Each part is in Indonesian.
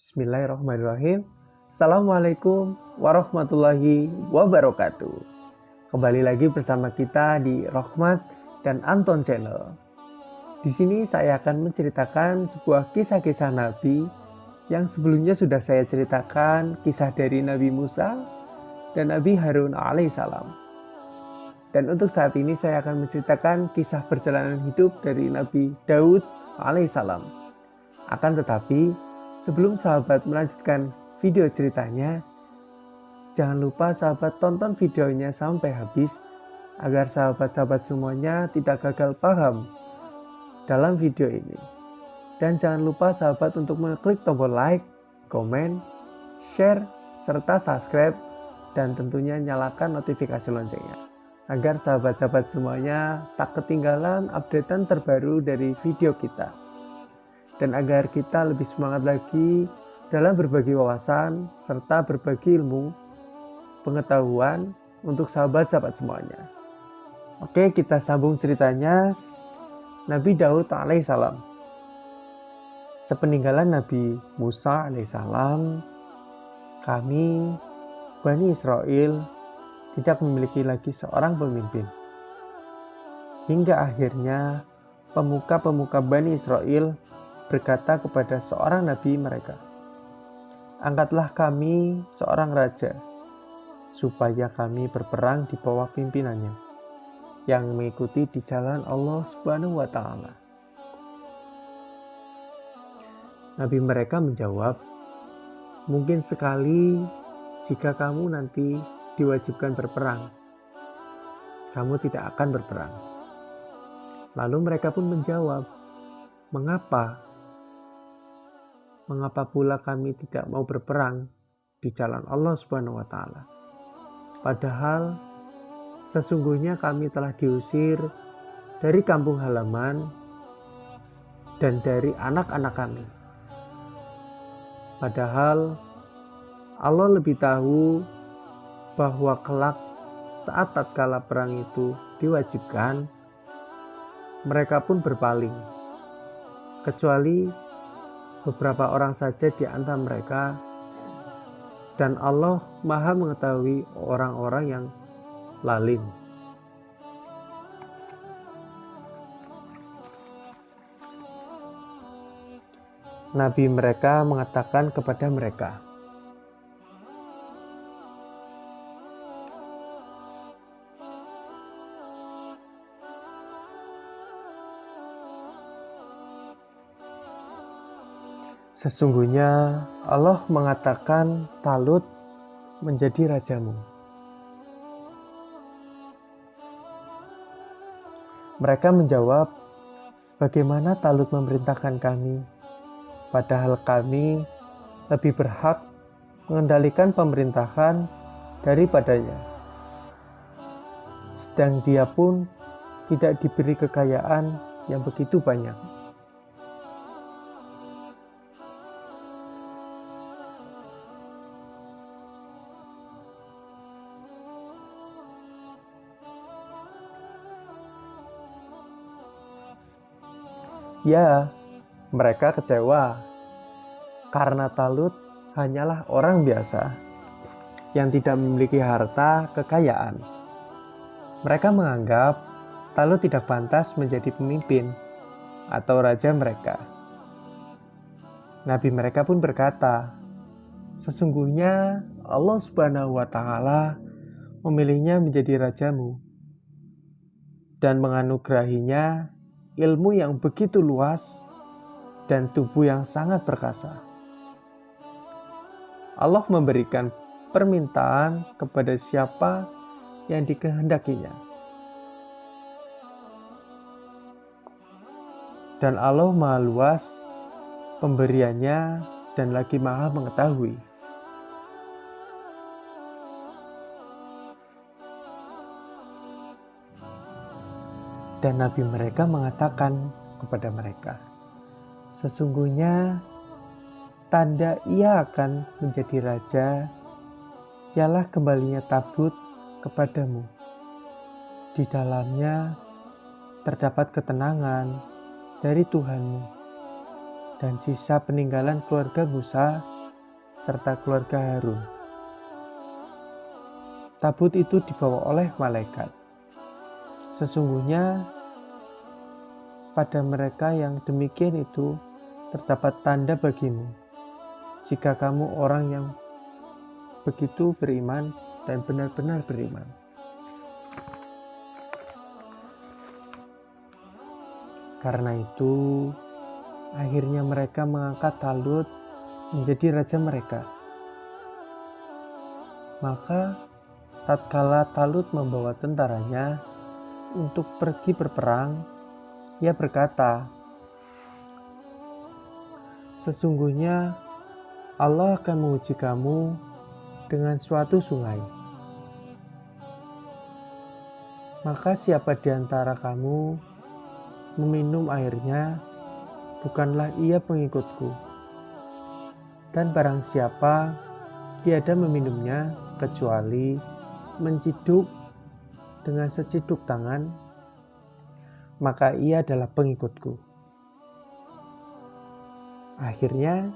Bismillahirrahmanirrahim. Assalamualaikum warahmatullahi wabarakatuh. Kembali lagi bersama kita di Rohmat dan Anton Channel. Di sini saya akan menceritakan sebuah kisah-kisah Nabi yang sebelumnya sudah saya ceritakan, kisah dari Nabi Musa dan Nabi Harun alaihissalam. Dan untuk saat ini saya akan menceritakan kisah perjalanan hidup dari Nabi Daud alaihissalam. Akan tetapi sebelum sahabat melanjutkan video ceritanya, jangan lupa sahabat tonton videonya sampai habis agar sahabat-sahabat semuanya tidak gagal paham dalam video ini. Dan jangan lupa sahabat untuk mengklik tombol like, komen, share, serta subscribe, dan tentunya nyalakan notifikasi loncengnya agar sahabat-sahabat semuanya tak ketinggalan updatean terbaru dari video kita. Dan agar kita lebih semangat lagi dalam berbagi wawasan serta berbagi ilmu pengetahuan untuk sahabat-sahabat semuanya. Oke, kita sambung ceritanya. Nabi Daud alaihissalam. Sepeninggalan Nabi Musa alaihissalam, kami Bani Israel tidak memiliki lagi seorang pemimpin. Hingga akhirnya pemuka-pemuka Bani Israel berkata kepada seorang nabi mereka, "Angkatlah kami seorang raja, supaya kami berperang di bawah pimpinannya, yang mengikuti di jalan Allah Subhanahu wa Ta'ala." Nabi mereka menjawab, "Mungkin sekali jika kamu nanti diwajibkan berperang, kamu tidak akan berperang." Lalu mereka pun menjawab, "Mengapa? Mengapa pula kami tidak mau berperang di jalan Allah Subhanahu wa Ta'ala? Padahal sesungguhnya kami telah diusir dari kampung halaman dan dari anak-anak kami. Padahal Allah lebih tahu bahwa kelak saat tatkala perang itu diwajibkan, mereka pun berpaling, kecuali beberapa orang saja di antara mereka, dan Allah Maha mengetahui orang-orang yang lalim." Nabi mereka mengatakan kepada mereka, "Sesungguhnya Allah mengatakan Talut menjadi rajamu." Mereka menjawab, "Bagaimana Talut memerintahkan kami? Padahal kami lebih berhak mengendalikan pemerintahan daripadanya. Sedang dia pun tidak diberi kekayaan yang begitu banyak." Ya, mereka kecewa karena Talut hanyalah orang biasa yang tidak memiliki harta kekayaan. Mereka menganggap Talut tidak pantas menjadi pemimpin atau raja mereka. Nabi mereka pun berkata, "Sesungguhnya Allah Subhanahu wa Ta'ala memilihnya menjadi rajamu dan menganugerahinya ilmu yang begitu luas dan tubuh yang sangat perkasa. Allah memberikan permintaan kepada siapa yang dikehendakinya. Dan Allah Maha luas pemberiannya dan lagi Maha mengetahui." Dan Nabi mereka mengatakan kepada mereka, "Sesungguhnya tanda ia akan menjadi raja ialah kembalinya tabut kepadamu. Di dalamnya terdapat ketenangan dari Tuhanmu dan sisa peninggalan keluarga Musa serta keluarga Harun. Tabut itu dibawa oleh malaikat. Sesungguhnya pada mereka yang demikian itu terdapat tanda bagimu, jika kamu orang yang begitu beriman dan benar-benar beriman. Karena itu, akhirnya mereka mengangkat Talut menjadi raja mereka. Maka, tatkala Talut membawa tentaranya untuk pergi berperang, ia berkata, "Sesungguhnya Allah akan menguji kamu dengan suatu sungai. Maka siapa di antara kamu meminum airnya, bukanlah ia pengikutku. Dan barang siapa tiada meminumnya kecuali menciduk dengan seciduk tangan, maka ia adalah pengikutku." Akhirnya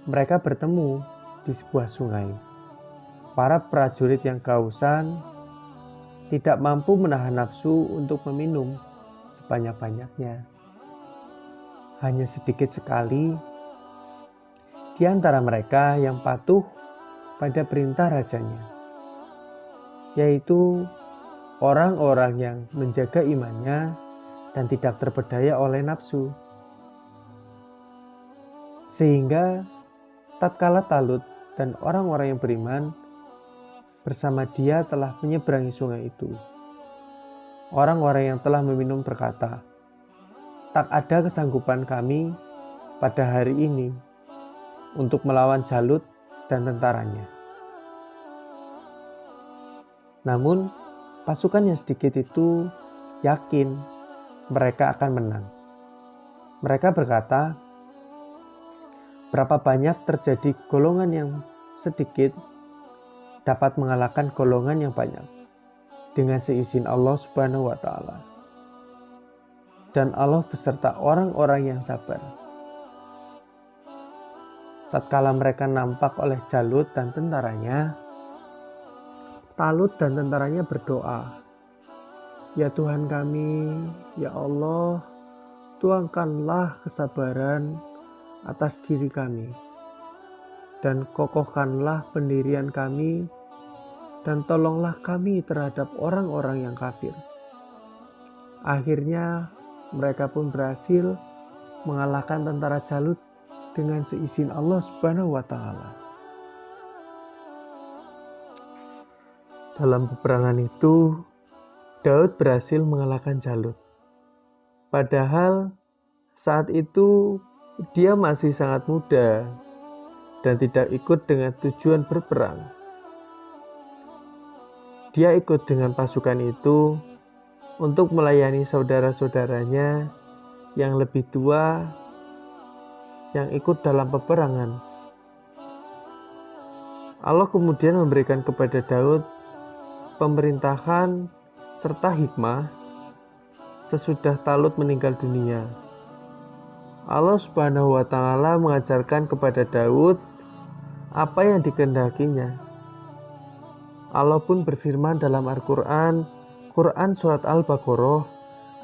mereka bertemu di sebuah sungai. Para prajurit yang kehausan tidak mampu menahan nafsu untuk meminum sebanyak-banyaknya. Hanya sedikit sekali di antara mereka yang patuh pada perintah rajanya, yaitu orang-orang yang menjaga imannya dan tidak terpedaya oleh nafsu. Sehingga tatkala Talut dan orang-orang yang beriman bersama dia telah menyeberangi sungai itu, orang-orang yang telah meminum berkata, "Tak ada kesanggupan kami pada hari ini untuk melawan Jalut dan tentaranya." Namun, pasukan yang sedikit itu yakin mereka akan menang. Mereka berkata, "Berapa banyak terjadi golongan yang sedikit dapat mengalahkan golongan yang banyak dengan seizin Allah Subhanahu wa Ta'ala. Dan Allah beserta orang-orang yang sabar." Tatkala mereka nampak oleh Jalut dan tentaranya, Talut dan tentaranya berdoa, "Ya Tuhan kami, ya Allah, tuangkanlah kesabaran atas diri kami, dan kokohkanlah pendirian kami, dan tolonglah kami terhadap orang-orang yang kafir." Akhirnya mereka pun berhasil mengalahkan tentara Jalut dengan seizin Allah Subhanahu wa Ta'ala. Dalam peperangan itu, Daud berhasil mengalahkan Jalut. Padahal saat itu dia masih sangat muda dan tidak ikut dengan tujuan berperang. Dia ikut dengan pasukan itu untuk melayani saudara-saudaranya yang lebih tua yang ikut dalam peperangan. Allah kemudian memberikan kepada Daud pemerintahan serta hikmah sesudah Talut meninggal dunia. Allah Subhanahu wa Ta'ala mengajarkan kepada Daud apa yang dikehendakinya. Allah pun berfirman dalam Al-Quran, Quran Surat Al-Baqarah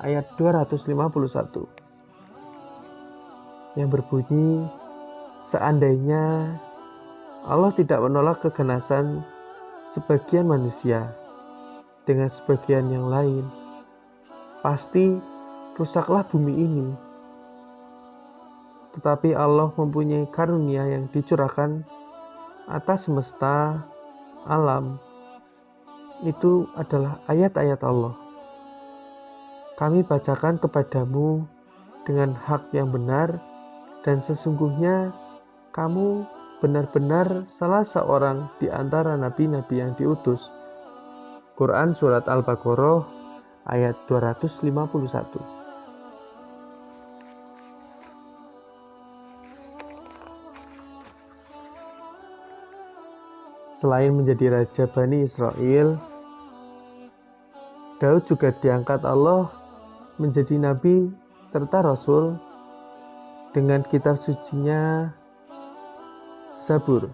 ayat 251, yang berbunyi, "Seandainya Allah tidak menolak keganasan sebagian manusia dengan sebagian yang lain, pasti rusaklah bumi ini. Tetapi Allah mempunyai karunia yang dicurahkan atas semesta alam. Itu adalah ayat-ayat Allah. Kami bacakan kepadamu dengan hak yang benar, dan sesungguhnya kamu benar-benar salah seorang di antara nabi-nabi yang diutus." Quran Surat Al-Baqarah ayat 251. Selain menjadi raja Bani Israel, Daud juga diangkat Allah menjadi nabi serta rasul dengan kitab sucinya Zabur.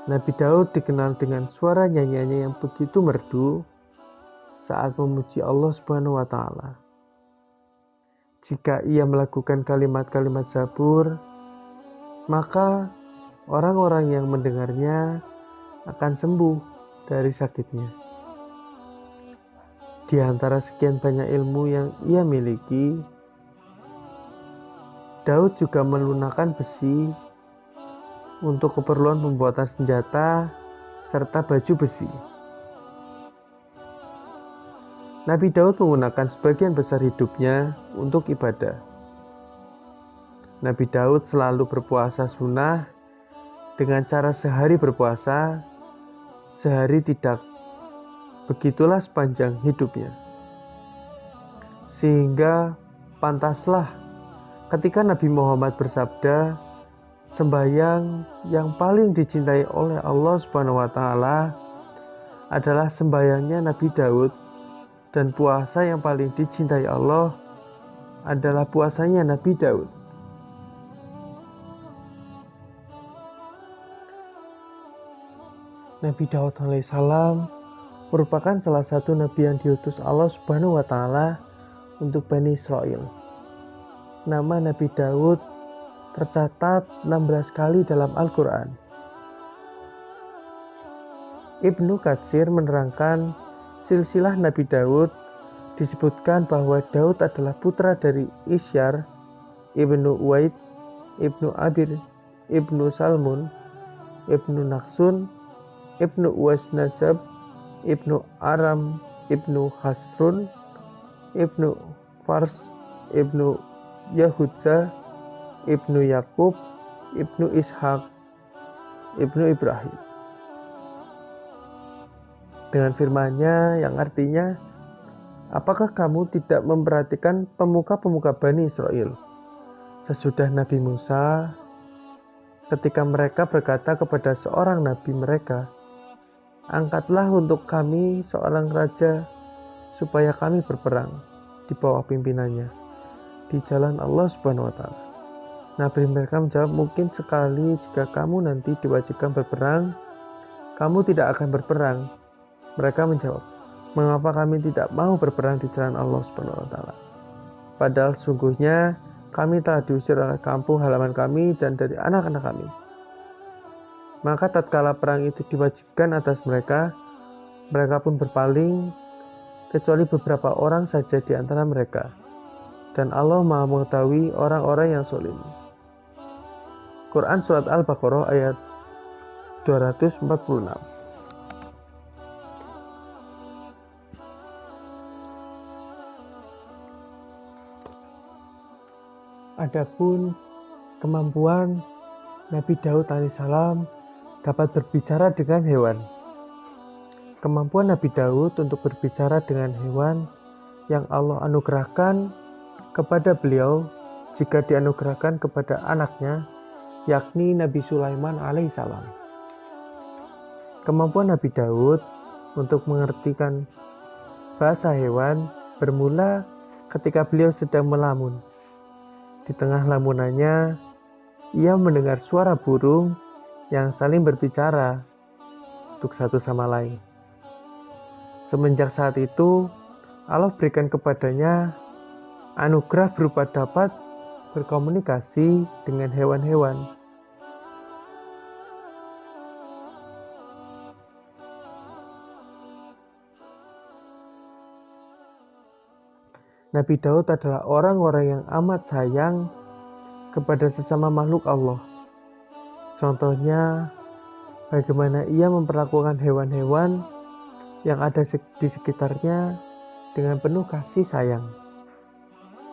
Nabi Daud dikenal dengan suara nyanyiannya yang begitu merdu saat memuji Allah Subhanahu wa Ta'ala. Jika ia melakukan kalimat-kalimat Zabur, maka orang-orang yang mendengarnya akan sembuh dari sakitnya. Di antara sekian banyak ilmu yang ia miliki, Daud juga melunakkan besi untuk keperluan pembuatan senjata serta baju besi. Nabi Daud menggunakan sebagian besar hidupnya untuk ibadah. Nabi Daud selalu berpuasa sunnah dengan cara sehari berpuasa, sehari tidak. Begitulah sepanjang hidupnya. Sehingga pantaslah ketika Nabi Muhammad bersabda, sembahyang yang paling dicintai oleh Allah Subhanahu wa Ta'ala adalah sembahyangnya Nabi Daud, dan puasa yang paling dicintai Allah adalah puasanya Nabi Daud. Nabi Daud alaihissalam merupakan salah satu nabi yang diutus Allah Subhanahu wa Ta'ala untuk Bani Israel. Nama Nabi Daud tercatat 16 kali dalam Al-Quran. Ibnu Katsir menerangkan silsilah Nabi Daud disebutkan bahwa Daud adalah putra dari Isyar, Ibnu Uwaid, Ibnu Abir, Ibnu Salmun, Ibnu Naksun, Ibnu Uwais Nazab, Ibnu Aram, Ibnu Hasrun, Ibnu Fars, Ibnu Yahudza, Ibnu Yakub, Ibnu Ishak, Ibnu Ibrahim. Dengan firman-Nya yang artinya, apakah kamu tidak memperhatikan pemuka-pemuka Bani Israel sesudah Nabi Musa, ketika mereka berkata kepada seorang nabi mereka, angkatlah untuk kami seorang raja supaya kami berperang di bawah pimpinannya di jalan Allah Subhanahu wa Ta'ala. Nabi mereka menjawab, mungkin sekali jika kamu nanti diwajibkan berperang, kamu tidak akan berperang. Mereka menjawab, mengapa kami tidak mau berperang di jalan Allah Subhanahu wa Ta'ala? Padahal sungguhnya kami telah diusir oleh kampung halaman kami dan dari anak-anak kami. Maka tatkala perang itu diwajibkan atas mereka, mereka pun berpaling, kecuali beberapa orang saja di antara mereka. Dan Allah Maha mengetahui orang-orang yang zalim. Quran Surat Al-Baqarah ayat 246. Adapun kemampuan Nabi Daud alaihissalam dapat berbicara dengan hewan. Kemampuan Nabi Daud untuk berbicara dengan hewan yang Allah anugerahkan kepada beliau jika dianugerahkan kepada anaknya, yakni Nabi Sulaiman alaihissalam. Kemampuan Nabi Daud untuk mengertikan bahasa hewan bermula ketika beliau sedang melamun. Di tengah lamunannya, ia mendengar suara burung yang saling berbicara untuk satu sama lain. Semenjak saat itu, Allah berikan kepadanya anugerah berupa dapat berkomunikasi dengan hewan-hewan. Nabi Daud adalah orang-orang yang amat sayang kepada sesama makhluk Allah. Contohnya, bagaimana ia memperlakukan hewan-hewan yang ada di sekitarnya dengan penuh kasih sayang.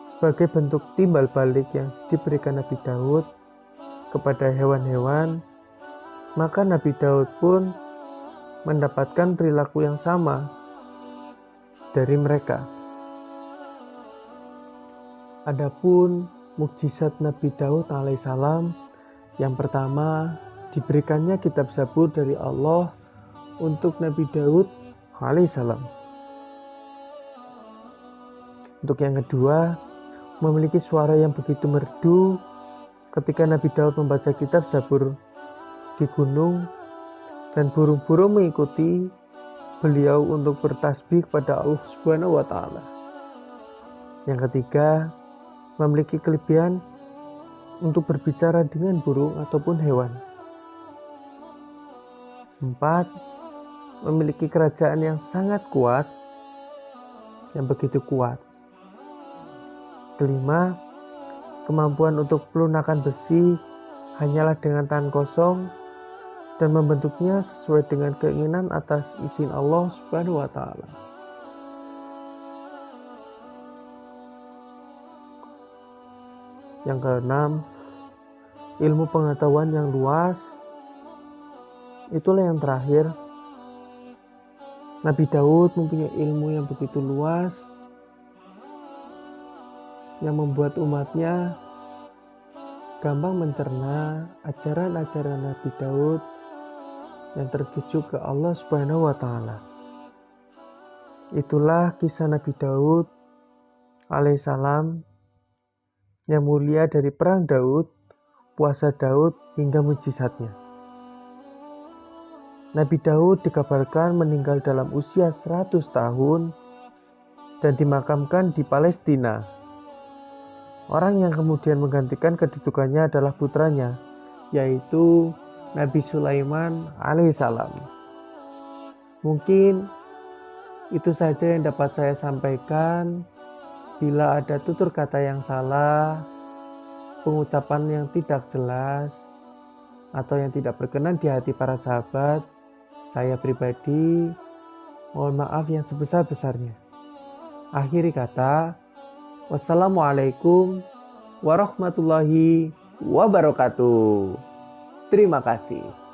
Sebagai bentuk timbal balik yang diberikan Nabi Daud kepada hewan-hewan, maka Nabi Daud pun mendapatkan perilaku yang sama dari mereka. Adapun mukjizat Nabi Daud alaihissalam, yang pertama diberikannya kitab Zabur dari Allah untuk Nabi Daud alaihissalam. Untuk yang kedua, memiliki suara yang begitu merdu ketika Nabi Daud membaca kitab Zabur di gunung dan burung-burung mengikuti beliau untuk bertasbih kepada Allah Subhanahu wa taala. Yang ketiga, memiliki kelebihan untuk berbicara dengan burung ataupun hewan. 4. Memiliki kerajaan yang sangat kuat, yang begitu kuat. 5. Kemampuan untuk melunakkan besi hanyalah dengan tangan kosong dan membentuknya sesuai dengan keinginan atas izin Allah Subhanahu wa taala. Yang keenam, ilmu pengetahuan yang luas. Itulah yang terakhir. Nabi Daud mempunyai ilmu yang begitu luas yang membuat umatnya gampang mencerna ajaran-ajaran Nabi Daud yang tertuju ke Allah Subhanahu wa taala. Itulah kisah Nabi Daud alaihissalam yang mulia, dari perang Daud, puasa Daud, hingga mujizatnya. Nabi Daud dikabarkan meninggal dalam usia 100 tahun dan dimakamkan di Palestina. Orang yang kemudian menggantikan kedudukannya adalah putranya, yaitu Nabi Sulaiman alaihissalam. Mungkin itu saja yang dapat saya sampaikan. Bila ada tutur kata yang salah, pengucapan yang tidak jelas, atau yang tidak berkenan di hati para sahabat, saya pribadi mohon maaf yang sebesar-besarnya. Akhiri kata, wassalamualaikum warahmatullahi wabarakatuh. Terima kasih.